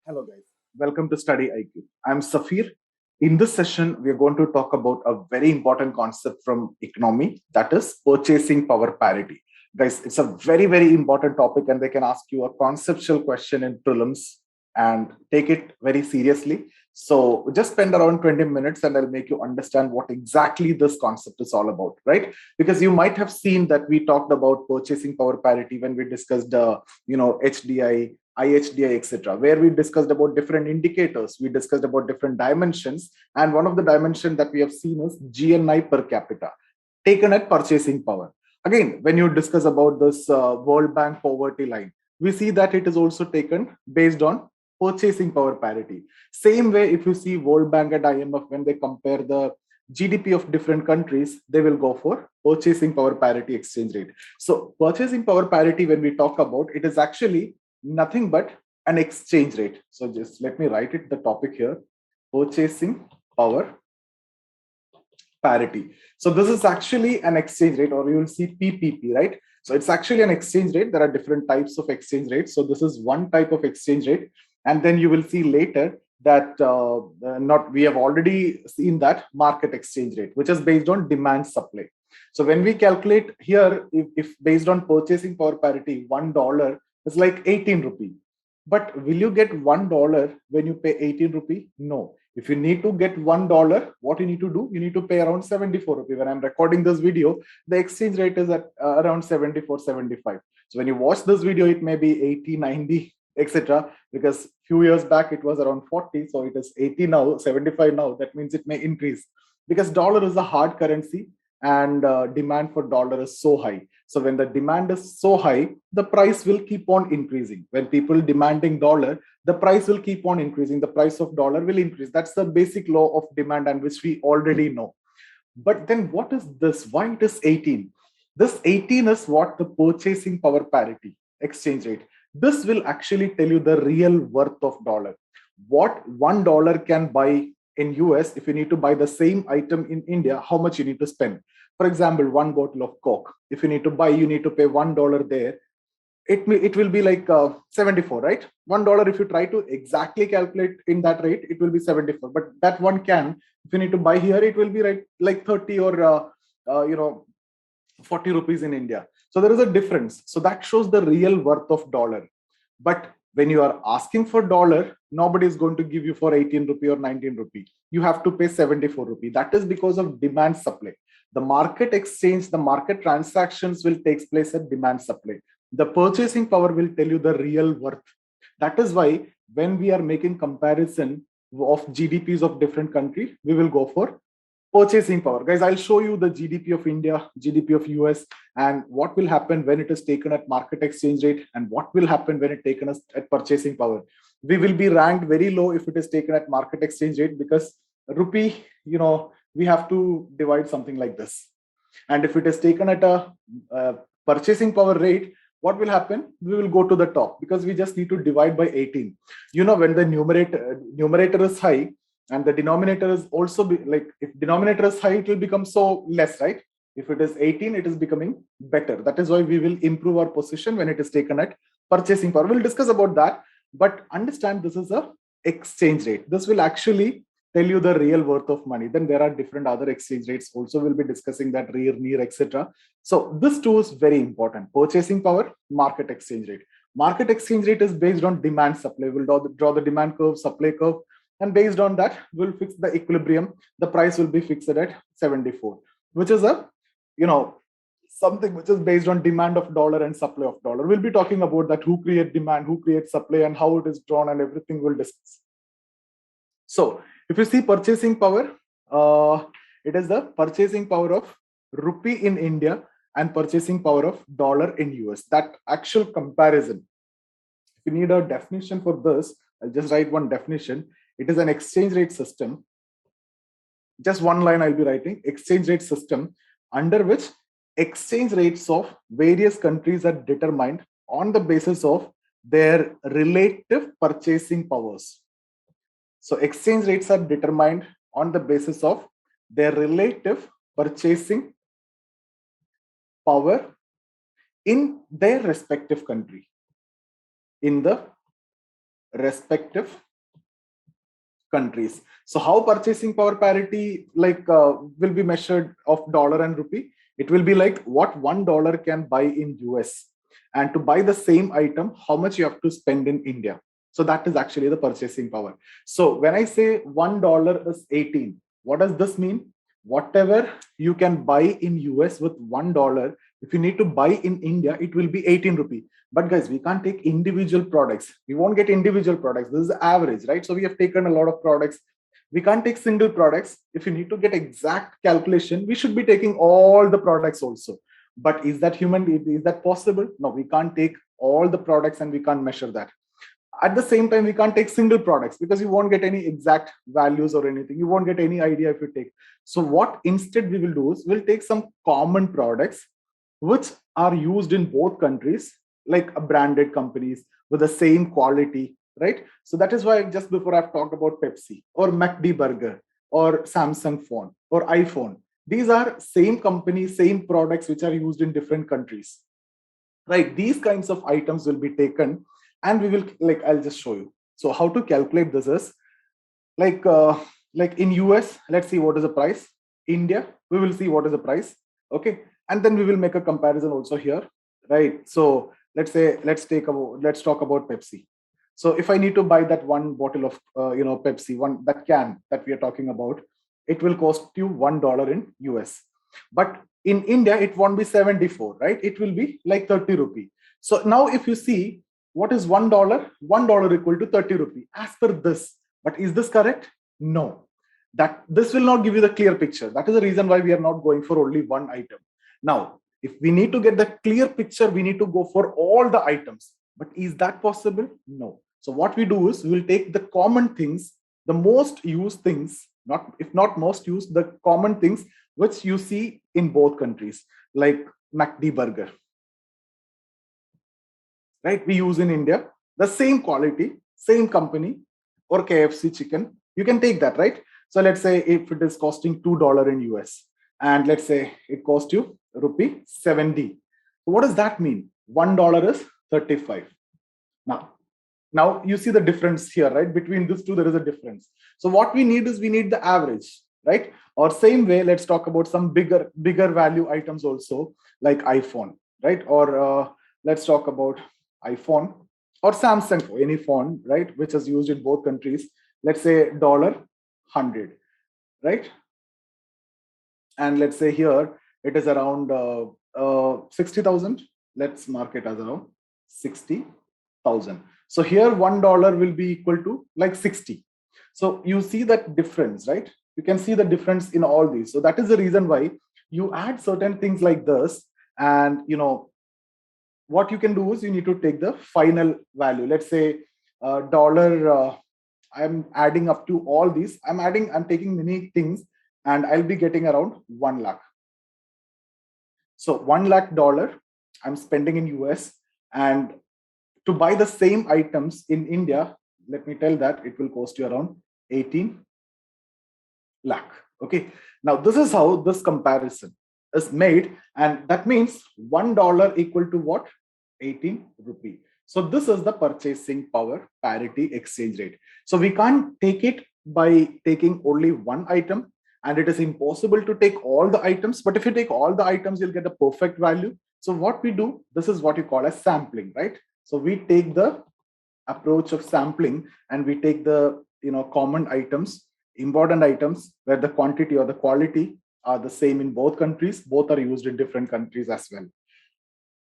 Hello guys, welcome to Studyiq. I'm Safir. In this session, we're going to talk about a very important concept from economy, that is purchasing power parity. Guys, it's a very important topic and they can ask you a conceptual question in prelims and take it very seriously. So just spend around 20 minutes and I'll make you understand what exactly this concept is all about, right? Because you might have seen that we talked about purchasing power parity when we discussed, HDI, IHDI, etc., where we discussed about different indicators, we discussed about different dimensions, and one of the dimensions that we have seen is GNI per capita, taken at purchasing power. Again, when you discuss about this World Bank poverty line, we see that it is also taken based on purchasing power parity. Same way, if you see World Bank and IMF, when they compare the GDP of different countries, they will go for purchasing power parity exchange rate. So purchasing power parity, when we talk about, it is actually nothing but an exchange rate. So just let me write it, the topic here, purchasing power parity. So this is actually an exchange rate, or you will see PPP, right? So it's actually an exchange rate. There are different types of exchange rates. So this is one type of exchange rate. And then you will see later that we have already seen that market exchange rate, which is based on demand supply. So when we calculate here, if based on purchasing power parity, $1 is like 18 rupee. But will you get $1 when you pay 18 rupee? No. If you need to get $1, what you need to do? You need to pay around 74 rupee. When I'm recording this video, the exchange rate is at around 74, 75. So when you watch this video, it may be 80, 90, etc. Because few years back it was around 40, so it is 80 now, 75 now. That means it may increase because dollar is a hard currency and demand for dollar is so high. So when the demand is so high, the price will keep on increasing. When people demanding dollar, the price will keep on increasing. The price of dollar will increase. That's the basic law of demand, and which we already know. But then what is this? Why it is 18? This 18 is what the purchasing power parity exchange rate. This will actually tell you the real worth of dollar. What $1 can buy in US, if you need to buy the same item in India, how much you need to spend. For example, one bottle of Coke. If you need to buy, you need to pay $1 there. It will be like 74, right? $1, if you try to exactly calculate in that rate, it will be 74. But that one can, if you need to buy here, it will be like 30 or 40 rupees in India. So there is a difference. So that shows the real worth of dollar. But when you are asking for dollar, nobody is going to give you for 18 rupee or 19 rupee. You have to pay 74 rupee. That is because of demand supply. The market exchange, the market transactions will take place at demand supply. The purchasing power will tell you the real worth. That is why when we are making comparison of GDPs of different countries, we will go for purchasing power. Guys, I'll show you the GDP of India, GDP of US, and what will happen when it is taken at market exchange rate, and what will happen when it taken at purchasing power. We will be ranked very low if it is taken at market exchange rate, because rupee, we have to divide something like this. And if it is taken at a purchasing power rate, what will happen? We will go to the top, because we just need to divide by 18. When the numerator is high, and the denominator is also like, if denominator is high, it will become so less, right? If it is 18, it is becoming better. That is why we will improve our position when it is taken at purchasing power. We'll discuss about that, but understand this is a exchange rate. This will actually tell you the real worth of money. Then there are different other exchange rates also. We'll be discussing that, rear, near, etc. So this too is very important. Purchasing power, market exchange rate. Market exchange rate is based on demand supply. We'll draw the demand curve, supply curve, and based on that, we'll fix the equilibrium. The price will be fixed at 74, which is something which is based on demand of dollar and supply of dollar. We'll be talking about that, who create demand, who creates supply, and how it is drawn, and everything we'll discuss. So if you see purchasing power, it is the purchasing power of rupee in India and purchasing power of dollar in US. That actual comparison. If you need a definition for this, I'll just write one definition. It is an exchange rate system. Just one line I'll be writing. Exchange rate system under which exchange rates of various countries are determined on the basis of their relative purchasing powers. So exchange rates are determined on the basis of their relative purchasing power in their respective country. In the respective countries. So how purchasing power parity will be measured of dollar and rupee? It will be like what $1 can buy in US, and to buy the same item, how much you have to spend in India. So that is actually the purchasing power. So when I say $1 is 18, what does this mean? Whatever you can buy in US with $1, if you need to buy in India, it will be 18 rupee. But guys, we can't take individual products. We won't get individual products. This is average, right? So we have taken a lot of products. We can't take single products. If you need to get exact calculation, we should be taking all the products also. But is that human? Is that possible? No, we can't take all the products and we can't measure that. At the same time, we can't take single products because you won't get any exact values or anything. You won't get any idea if you take. So what instead we will do is we'll take some common products which are used in both countries, like branded companies with the same quality, right? So that is why just before I've talked about Pepsi or McD burger or Samsung phone or iPhone. These are same companies, same products which are used in different countries, right? These kinds of items will be taken and we will, I'll just show you. So how to calculate this is like in US, let's see what is the price. India, we will see what is the price. Okay. And then we will make a comparison also here, right? So let's talk about Pepsi. So if I need to buy that one bottle of Pepsi, that can that we are talking about, it will cost you $1 in US. But in India, it won't be 74, right? It will be like 30 rupee. So now if you see what is $1, $1 equal to 30 rupee as per this. But is this correct? No. That this will not give you the clear picture. That is the reason why we are not going for only one item. Now, if we need to get the clear picture, we need to go for all the items. But is that possible? No. So what we do is we will take the common things, the most used things, if not most used, the common things which you see in both countries, like McD burger. Right? We use in India, the same quality, same company, or KFC chicken. You can take that, right? So let's say if it is costing $2 in US, and let's say it cost you rupee 70. So what does that mean? $1 is 35. Now you see the difference here, right? Between these two, there is a difference. So what we need is we need the average, right? Or same way, let's talk about some bigger value items also, like iPhone, right? Or let's talk about iPhone or Samsung, any phone, right? Which is used in both countries. Let's say $100, right? And let's say here it is around 60,000. Let's mark it as around 60,000. So here $1 will be equal to like 60. So you see that difference, right? You can see the difference in all these. So that is the reason why you add certain things like this, and what you can do is you need to take the final value. Let's say dollar. I'm adding up to all these. I'm taking many things, and I'll be getting around 1 lakh. So $1 lakh I'm spending in US, and to buy the same items in India, let me tell that it will cost you around 18 lakh. Okay. Now this is how this comparison is made, and that means $1 equal to what? 18 rupee. So this is the purchasing power parity exchange rate. So we can't take it by taking only one item, and it is impossible to take all the items. But if you take all the items, you'll get the perfect value. So what we do, this is what you call as sampling, right? So we take the approach of sampling, and we take the common items, important items, where the quantity or the quality are the same in both countries. Both are used in different countries as well.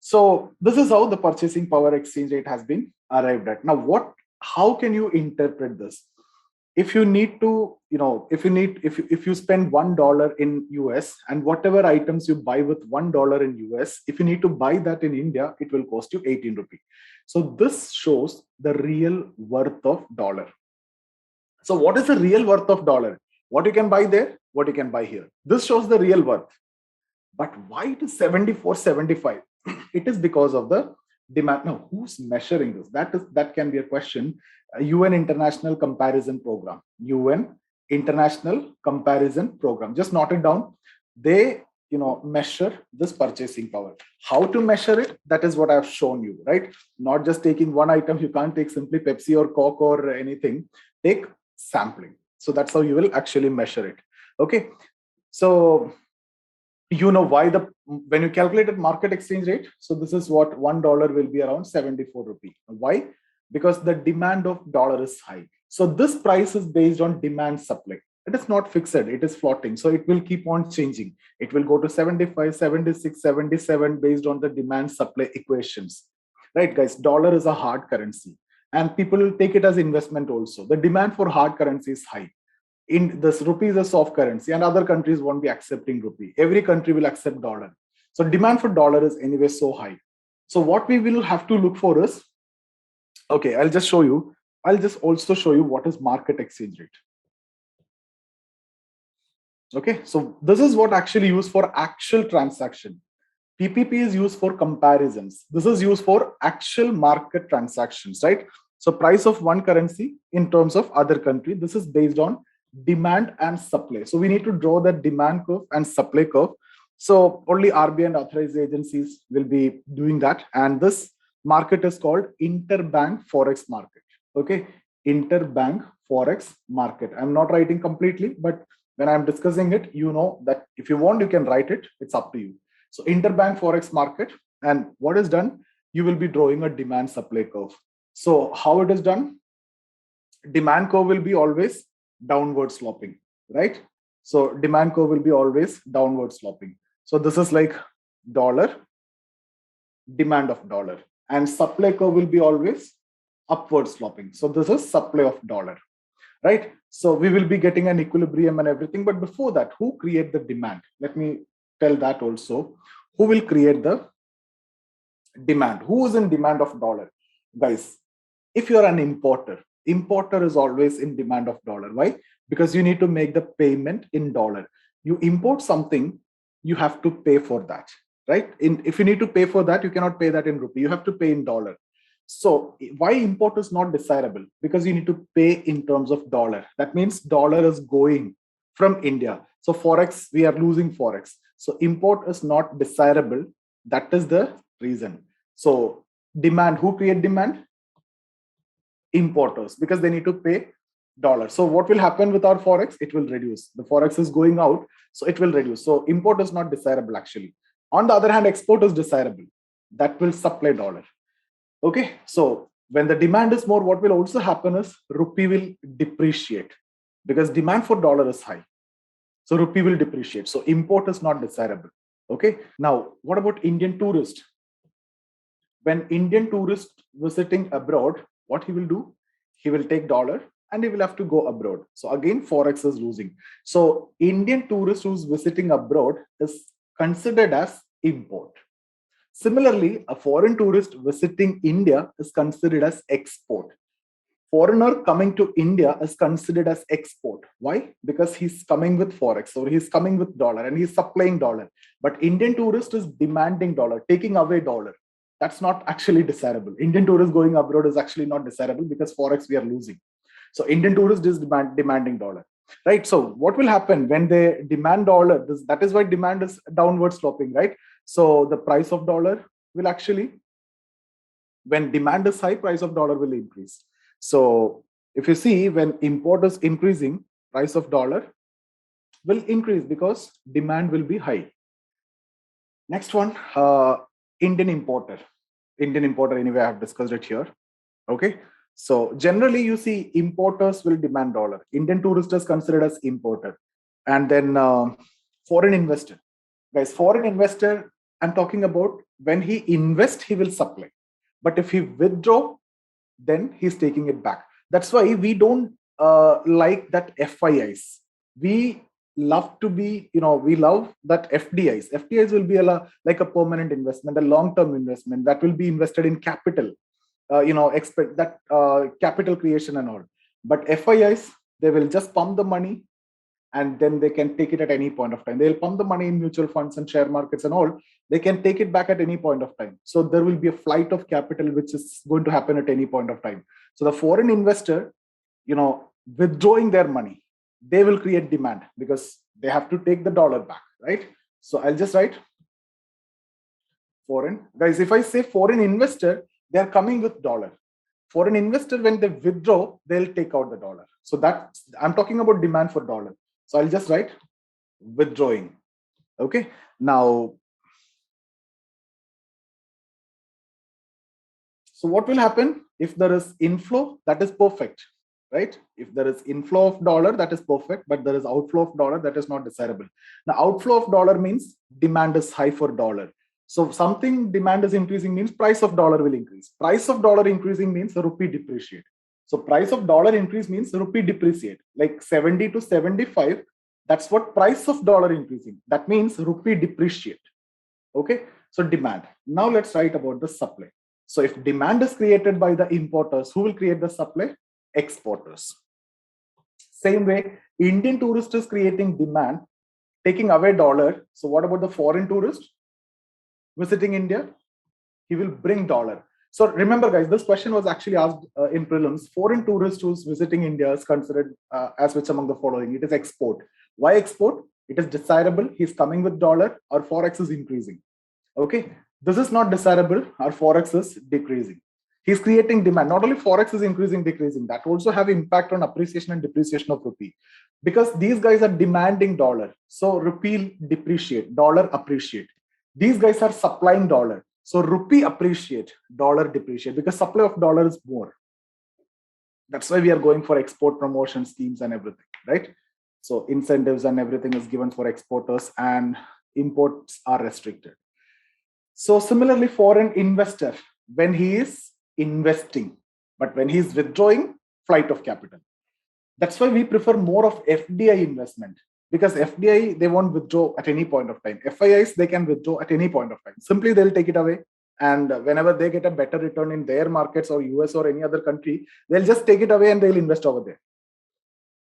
So this is how the purchasing power exchange rate has been arrived at. Now, how can you interpret this? If you need to, if you spend $1 in US, and whatever items you buy with $1 in US, if you need to buy that in India, it will cost you 18 rupee. So this shows the real worth of dollar. So what is the real worth of dollar? What you can buy there, what you can buy here. This shows the real worth. But why it is 74, 75? It is because of the demand. Now, who's measuring this? That can be a question. UN International Comparison Program. UN International Comparison Program. Just note it down. They measure this purchasing power. How to measure it? That is what I've shown you, right? Not just taking one item. You can't take simply Pepsi or Coke or anything. Take sampling. So that's how you will actually measure it. Okay. So why when you calculated market exchange rate, so this is what $1 will be around 74 rupee. Why? Because the demand of dollar is high. So this price is based on demand supply. It is not fixed, it is floating. So it will keep on changing. It will go to 75, 76, 77 based on the demand supply equations. Right, guys? Dollar is a hard currency and people will take it as investment also. The demand for hard currency is high. In this, rupee is a soft currency and other countries won't be accepting rupee. Every country will accept dollar. So demand for dollar is anyway so high. So what we will have to look for is, okay, I'll just show you. I'll just also show you what is market exchange rate. Okay, so this is what actually used for actual transaction. PPP is used for comparisons. This is used for actual market transactions, right? So price of one currency in terms of other country. This is based on demand and supply. So we need to draw the demand curve and supply curve. So only RBI and authorized agencies will be doing that. And this market is called interbank forex market. Okay, interbank forex market. I'm not writing completely, but when I'm discussing it, you know that if you want, you can write it. It's up to you. So interbank forex market, and what is done? You will be drawing a demand supply curve. So how it is done? Demand curve will be always downward sloping, right? So demand curve will be always downward sloping. So this is like dollar, demand of dollar, and supply curve will be always upward sloping. So this is supply of dollar, right? So we will be getting an equilibrium and everything. But before that, who create the demand? Let me tell that also. Who will create the demand? Who is in demand of dollar? Guys, if you're an importer is always in demand of dollar. Why? Because you need to make the payment in dollar. You import something, you have to pay for that, right? If you need to pay for that, you cannot pay that in rupee. You have to pay in dollar. So why import is not desirable? Because you need to pay in terms of dollar. That means dollar is going from India. So forex, we are losing forex. So import is not desirable. That is the reason. So demand, who create demand? Importers, because they need to pay dollars. So what will happen with our forex? It will reduce. The forex is going out, so it will reduce. So import is not desirable actually. On the other hand, export is desirable. That will supply dollar. Okay, so when the demand is more, what will also happen is rupee will depreciate because demand for dollar is high. So rupee will depreciate. So import is not desirable. Okay, now what about Indian tourist? When Indian tourist visiting abroad, what he will do? He will take dollar and he will have to go abroad. So again, forex is losing. So Indian tourist who's visiting abroad is considered as import. Similarly, a foreign tourist visiting India is considered as export. Foreigner coming to India is considered as export. Why? Because he's coming with forex or he's coming with dollar and he's supplying dollar. But Indian tourist is demanding dollar, taking away dollar. That's not actually desirable. Indian tourist going abroad is actually not desirable because forex we are losing. So Indian tourist is demanding dollar, right? So what will happen when they demand dollar? That is why demand is downward sloping, right? So the price of dollar will actually, when demand is high, price of dollar will increase. So if you see, when import is increasing, price of dollar will increase because demand will be high. Next one, Indian importer. Indian importer, anyway, I have discussed it here. Okay. So generally you see importers will demand dollar. Indian tourist is considered as importer. And then foreign investor. Guys, foreign investor, I'm talking about when he invests, he will supply. But if he withdraw, then he's taking it back. That's why we don't like that FIIs. We love to be, we love that FDIs. FDIs will be like a permanent investment, a long-term investment that will be invested in capital, expect that capital creation and all. But FIIs, they will just pump the money and then they can take it at any point of time. They'll pump the money in mutual funds and share markets and all. They can take it back at any point of time. So there will be a flight of capital, which is going to happen at any point of time. So the foreign investor, withdrawing their money, they will create demand because they have to take the dollar back, right? So I'll just write foreign. Guys, if I say foreign investor, they're coming with dollar. Foreign investor, when they withdraw, they'll take out the dollar. So that's, I'm talking about demand for dollar. So I'll just write withdrawing. Okay. Now, so what will happen if there is inflow? That is perfect, right? If there is inflow of dollar, that is perfect, but there is outflow of dollar, that is not desirable. Now, outflow of dollar means demand is high for dollar. So something demand is increasing means price of dollar will increase. Price of dollar increasing means the rupee depreciate. So price of dollar increase means the rupee depreciate, like 70 to 75. That's what price of dollar increasing. That means rupee depreciate. Okay, so demand. Now let's write about the supply. So if demand is created by the importers, who will create the supply? Exporters. Same way, Indian tourist is creating demand, taking away dollar. So what about the foreign tourist visiting India? He will bring dollar. So remember, guys, this question was actually asked in prelims. Foreign tourist who's visiting India is considered as which among the following? It is export. Why export? It is desirable. He's coming with dollar. Our forex is increasing. Okay, this is not desirable. Our forex is decreasing. He's creating demand. Not only forex is increasing, decreasing, that also have impact on appreciation and depreciation of rupee, because these guys are demanding dollar. So rupee depreciate, dollar appreciate. These guys are supplying dollar. So rupee appreciate, dollar depreciate, because supply of dollar is more. That's why we are going for export promotion schemes and everything, right? So incentives and everything is given for exporters, and imports are restricted. So similarly, foreign investor, when he is investing, but when he is withdrawing, flight of capital. That's why we prefer more of FDI investment, because FDI, they won't withdraw at any point of time. FIIs, they can withdraw at any point of time. Simply, they'll take it away. And whenever they get a better return in their markets or US or any other country, they'll just take it away and they'll invest over there.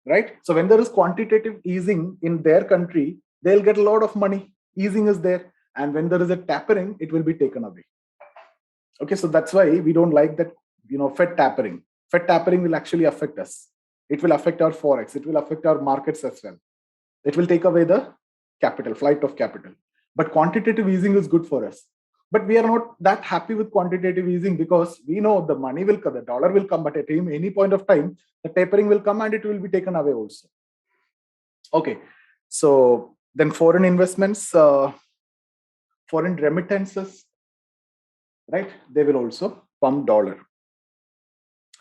Right? So when there is quantitative easing in their country, they'll get a lot of money. Easing is there. And when there is a tapering, it will be taken away. Okay, so that's why we don't like that, Fed tapering. Fed tapering will actually affect us. It will affect our forex. It will affect our markets as well. It will take away the capital, flight of capital. But quantitative easing is good for us. But we are not that happy with quantitative easing, because we know the money will come, the dollar will come, but at any point of time, the tapering will come and it will be taken away also. Okay, so then foreign investments, foreign remittances, right? They will also pump dollar.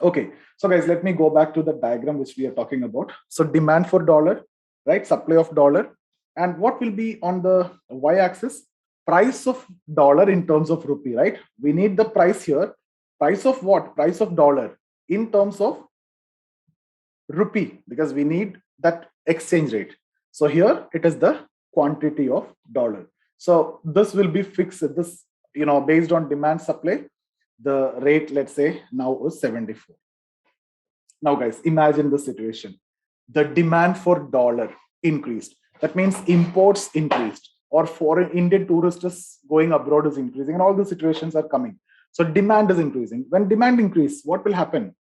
Okay, so guys, let me go back to the diagram which we are talking about. So demand for dollar, right? Supply of dollar. And what will be on the y-axis? Price of dollar in terms of rupee, right? We need the price here. Price of what? Price of dollar in terms of rupee, because we need that exchange rate. So here it is the quantity of dollar. So this will be fixed. This, based on demand supply, the rate, let's say now is 74. Now guys, imagine the situation. The demand for dollar increased. That means imports increased, or foreign Indian tourists going abroad is increasing, and all the situations are coming. So demand is increasing. When demand increases, what will happen?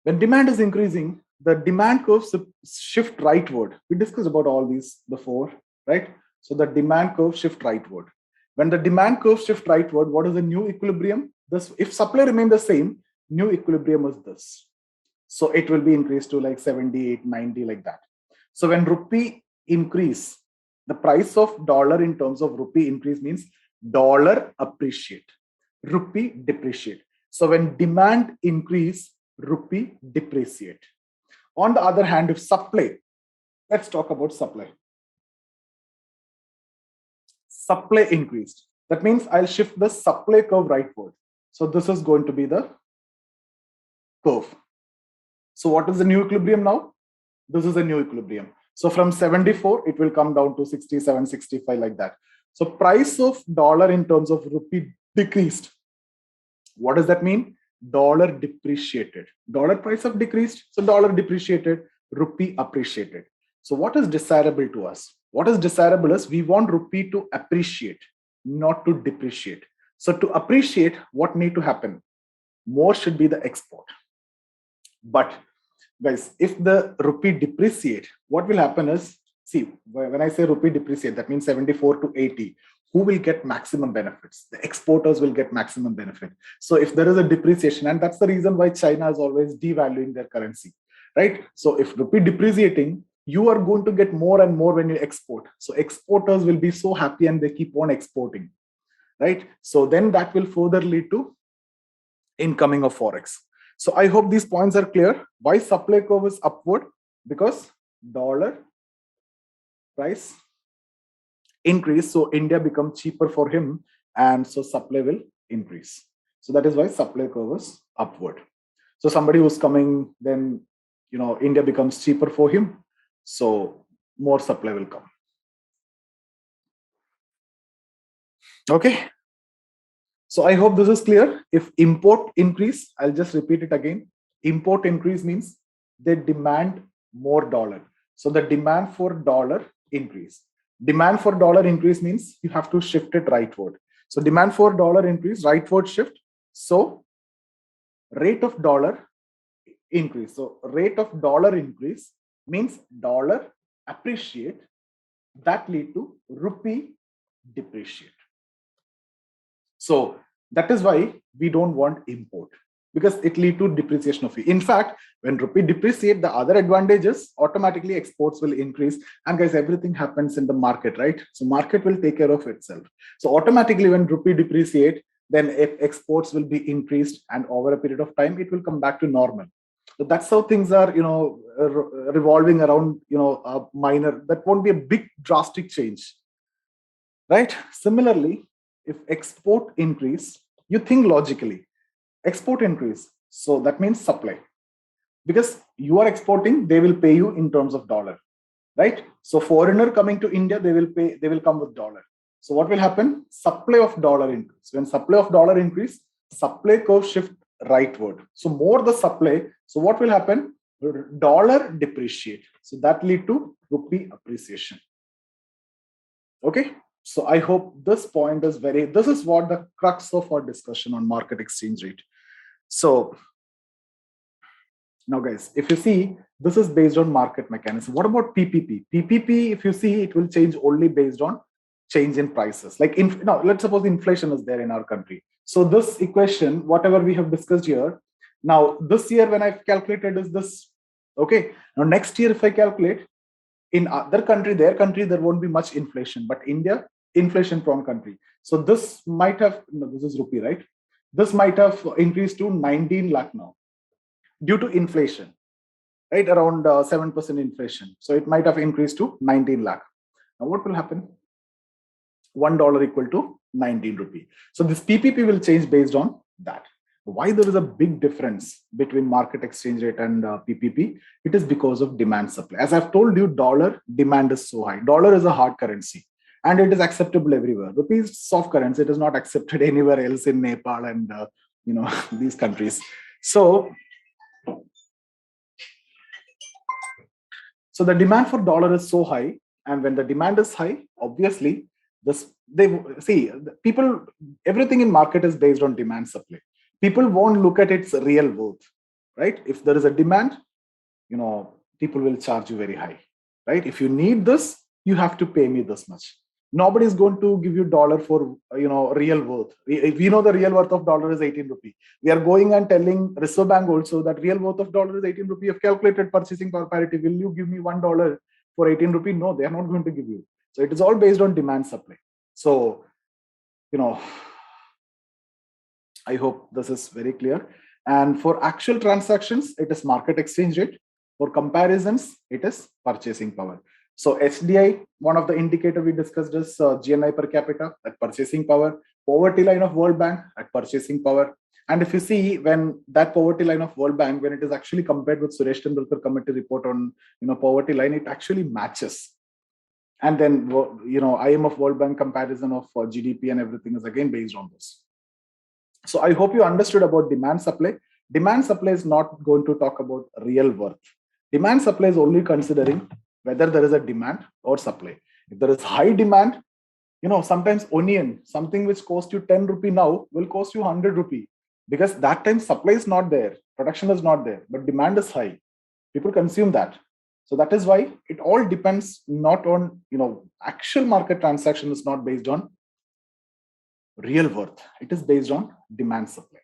When demand is increasing, the demand curves shift rightward. We discussed about all these before, right? So the demand curve shift rightward. When the demand curve shift rightward, what is the new equilibrium? This, if supply remain the same, new equilibrium is this. So it will be increased to like 78, 90, like that. So when rupee increase, the price of dollar in terms of rupee increase means dollar appreciate, rupee depreciate. So when demand increase, rupee depreciate. On the other hand, if supply, let's talk about supply. Supply increased. That means I'll shift the supply curve rightward. So this is going to be the curve. So what is the new equilibrium now? This is a new equilibrium. So from 74, it will come down to 67, 65, like that. So price of dollar in terms of rupee decreased. What does that mean? Dollar depreciated. Dollar price have decreased. So dollar depreciated, rupee appreciated. So what is desirable to us? What is desirable is we want rupee to appreciate, not to depreciate. So to appreciate, what need to happen? More should be the export. But guys, if the rupee depreciate, what will happen is see, when I say rupee depreciate, that means 74 to 80. Who will get maximum benefits? The exporters will get maximum benefit. So if there is a depreciation, and that's the reason why China is always devaluing their currency, right? So if rupee depreciating, you are going to get more and more when you export. So exporters will be so happy and they keep on exporting, right? So then that will further lead to incoming of forex. So I hope these points are clear. Why supply curve is upward? Because dollar price increase, so India becomes cheaper for him, and so supply will increase. So that is why supply curve is upward. So somebody who's coming, then India becomes cheaper for him, so more supply will come. Okay. So I hope this is clear. If import increase, I'll just repeat it again. Import increase means they demand more dollar. So the demand for dollar increase. Demand for dollar increase means you have to shift it rightward. So demand for dollar increase, rightward shift. So rate of dollar increase. So rate of dollar increase means dollar appreciate, that lead to rupee depreciate. So that is why we don't want import, because it lead to depreciation of fee. In fact, when rupee depreciate, the other advantages, automatically exports will increase. And guys, everything happens in the market, right? So market will take care of itself. So automatically when rupee depreciate, then if exports will be increased, and over a period of time, it will come back to normal. So that's how things are, revolving around, a minor, that won't be a big drastic change, right? Similarly, if export increase, you think logically, export increase. So that means supply. Because you are exporting, they will pay you in terms of dollar, right? So foreigner coming to India, they will come with dollar. So what will happen? Supply of dollar increase. When supply of dollar increase, supply curve shift rightward. So more the supply, so what will happen? Dollar depreciate. So that lead to rupee appreciation. Okay. So I hope this point is this is what the crux of our discussion on market exchange rate. So now guys, if you see, this is based on market mechanism. What about PPP? PPP, if you see, it will change only based on change in prices. Like now, let's suppose inflation is there in our country. So this equation, whatever we have discussed here, now this year when I've calculated is this, okay. Now next year, if I calculate, in other country, their country, there won't be much inflation, but India, inflation prone country. So this might have, this is rupee, right? This might have increased to 19 lakh now due to inflation, right? Around 7% inflation. So it might have increased to 19 lakh. Now what will happen? $1 equal to 19 rupee. So this PPP will change based on that. Why there is a big difference between market exchange rate and PPP? It is because of demand supply. As I've told you, dollar demand is so high. Dollar is a hard currency and it is acceptable everywhere. Rupee is soft currency. It is not accepted anywhere else in Nepal and these countries. So the demand for dollar is so high, and when the demand is high, obviously people, everything in market is based on demand supply. People won't look at its real worth, right? If there is a demand, people will charge you very high, right? If you need this, you have to pay me this much. Nobody is going to give you dollar for, real worth. We know the real worth of dollar is 18 rupee. We are going and telling Reserve Bank also that real worth of dollar is 18 rupee. You've calculated purchasing power parity. Will you give me $1 for 18 rupee? No, they are not going to give you. So it is all based on demand supply. So, I hope this is very clear. And for actual transactions, it is market exchange rate. For comparisons, it is purchasing power. So HDI, one of the indicator we discussed is GNI per capita at purchasing power, poverty line of World Bank at purchasing power. And if you see, when that poverty line of World Bank, when it is actually compared with Suresh Tendulkar committee report on poverty line, it actually matches. And then IMF World Bank comparison of GDP and everything is again based on this. So I hope you understood about demand supply. Demand supply is not going to talk about real worth. Demand supply is only considering whether there is a demand or supply. If there is high demand, sometimes onion, something which costs you 10 rupee now will cost you 100 rupee, because that time supply is not there, production is not there, but demand is high. People consume that. So that is why it all depends not on, actual market transaction is not based on real worth. It is based on demand supply.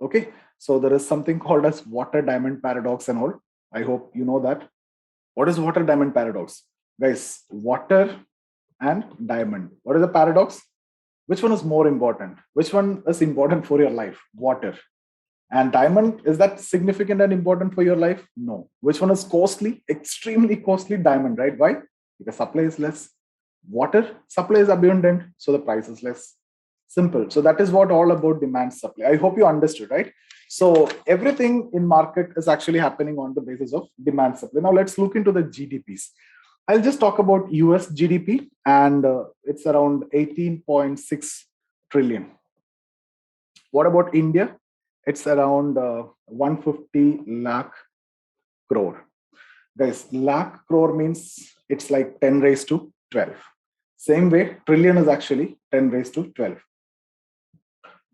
Okay. So there is something called as water diamond paradox and all. I hope you know that. What is water diamond paradox? Guys, water and diamond. What is the paradox? Which one is more important? Which one is important for your life? Water. And diamond, is that significant and important for your life? No. Which one is costly? Extremely costly. Diamond, right? Why? Because supply is less. Water supply is abundant, so the price is less. Simple. So that is what all about demand supply. I hope you understood, right? So everything in market is actually happening on the basis of demand supply. Now let's look into the GDPs. I'll just talk about US GDP, and it's around 18.6 trillion. What about India? It's around 150 lakh crore. Guys, lakh crore means it's like 10 raised to 12. Same way, trillion is actually 10 raised to 12.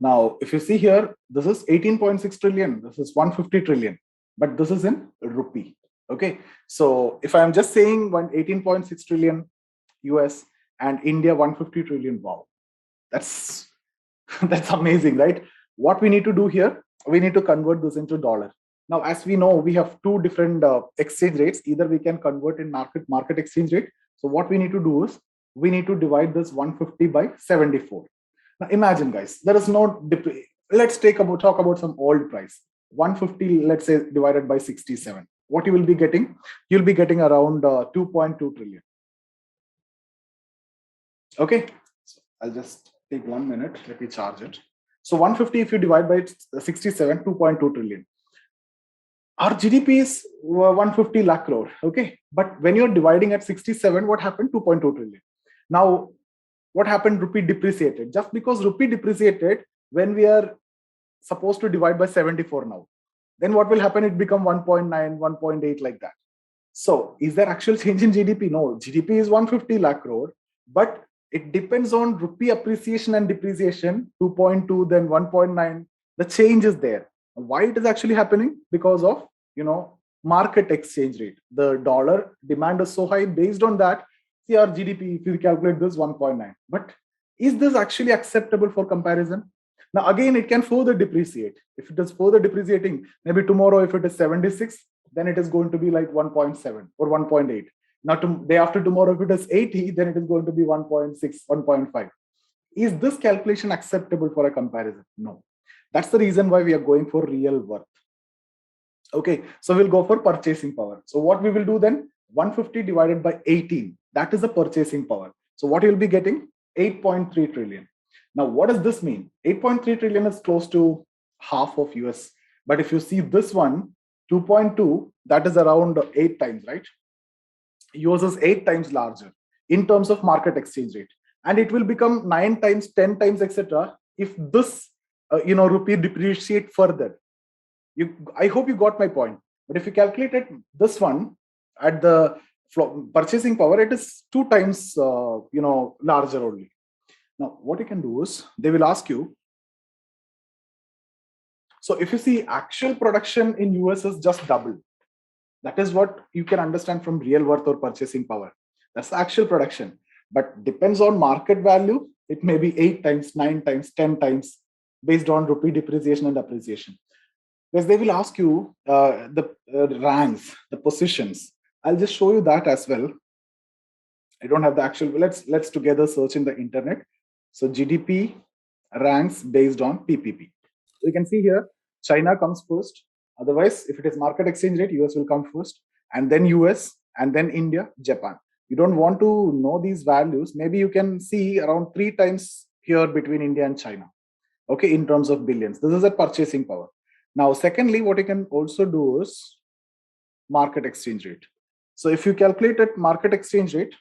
Now, if you see here, this is 18.6 trillion. This is 150 trillion, but this is in rupee. Okay. So if I'm just saying 18.6 trillion US and India 150 trillion, wow, that's that's amazing, right? What we need to do here, we need to convert this into dollar. Now, as we know, we have two different exchange rates. Either we can convert in market exchange rate. So what we need to do is we need to divide this 150 by 74. Now imagine, guys, there is no, let's talk about some old price. 150, let's say, divided by 67. What you will be getting? You'll be getting around 2.2 trillion. Okay, so I'll just take 1 minute. Let me charge it. So 150, if you divide by 67, 2.2 trillion. Our GDP is 150 lakh crore. Okay, but when you're dividing at 67, what happened? 2.2 trillion. Now, what happened? Rupee depreciated. Just because rupee depreciated, when we are supposed to divide by 74 now, then what will happen? It become 1.9, 1.8 like that. So is there actual change in GDP? No, GDP is 150 lakh crore, but it depends on rupee appreciation and depreciation, 2.2, then 1.9. The change is there. Why it is actually happening? Because of, market exchange rate. The dollar demand is so high. Based on that, see our GDP, if you calculate this, 1.9. But is this actually acceptable for comparison? Now, again, it can further depreciate. If it is further depreciating, maybe tomorrow, if it is 76, then it is going to be like 1.7 or 1.8. Now, day after tomorrow, if it is 80, then it is going to be 1.6, 1.5. Is this calculation acceptable for a comparison? No. That's the reason why we are going for real worth. Okay, so we'll go for purchasing power. So what we will do then? 150 divided by 18. That is the purchasing power. So what you'll be getting? 8.3 trillion. Now, what does this mean? 8.3 trillion is close to half of US. But if you see this one, 2.2, that is around 8 times, right? US is 8 times larger in terms of market exchange rate. And it will become 9 times, 10 times, etc. if this, rupee depreciate further. I hope you got my point. But if you calculated this one at the purchasing power, it is 2 times, larger only. Now, what you can do is they will ask you. So if you see actual production in US is just double. That is what you can understand from real worth or purchasing power. That's the actual production. But depends on market value. It may be 8 times, 9 times, 10 times based on rupee depreciation and appreciation. Because they will ask you the ranks, the positions. I'll just show you that as well. I don't have the actual. Let's together search in the internet. So GDP ranks based on PPP. So you can see here, China comes first. Otherwise, if it is market exchange rate, US will come first, and then US, and then India, Japan. You don't want to know these values. Maybe you can see around 3 times here between India and China. Okay, in terms of billions. This is a purchasing power. Now, secondly, what you can also do is market exchange rate. So if you calculate at market exchange rate,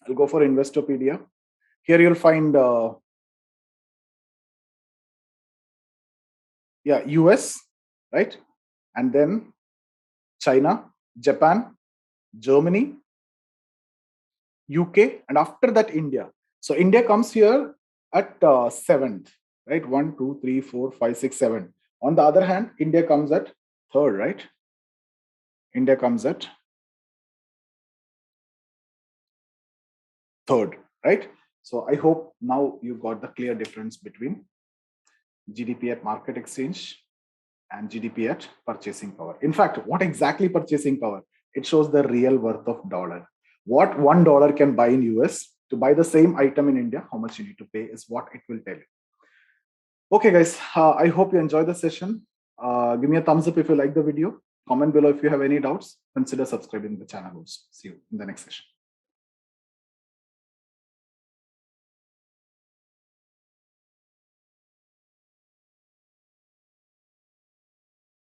I'll go for Investopedia. Here you'll find, US, right? And then China, Japan, Germany, UK, and after that, India. So India comes here at 7th, right? 1, 2, 3, 4, 5, 6, 7. On the other hand, India comes at 3rd, right? India comes at third, right? So I hope now you got the clear difference between GDP at market exchange and GDP at purchasing power. In fact, what exactly purchasing power? It shows the real worth of dollar. What $1 can buy in US, to buy the same item in India, how much you need to pay is what it will tell you. Okay, guys, I hope you enjoyed the session. Give me a thumbs up if you like the video. Comment below if you have any doubts. Consider subscribing to the channel also. See you in the next session.